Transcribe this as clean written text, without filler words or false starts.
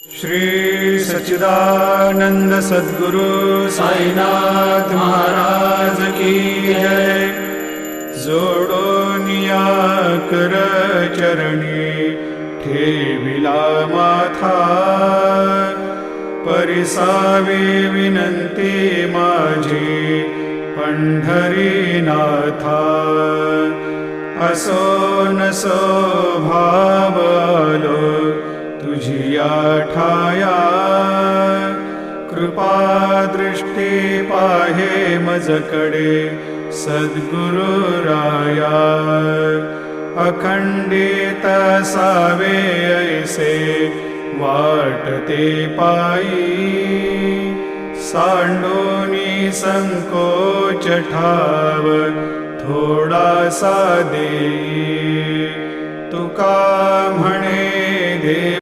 श्री सच्चिदानंद सद्गुरु साईनाथ महाराज की जय। जोडोनिया कर चरणी ठेविला माथा, परिसावे विनंती माझी पंढरीनाथा। असो नसो भाव आलो तुझिया ठाया, कृपा दृष्टी पाहे मजकडे सद्गुरु राया। अखंडित सावे ऐसे वाटते पायी, सांडोनी संकोच ठाव थोडासा देई। तुका म्हणे देव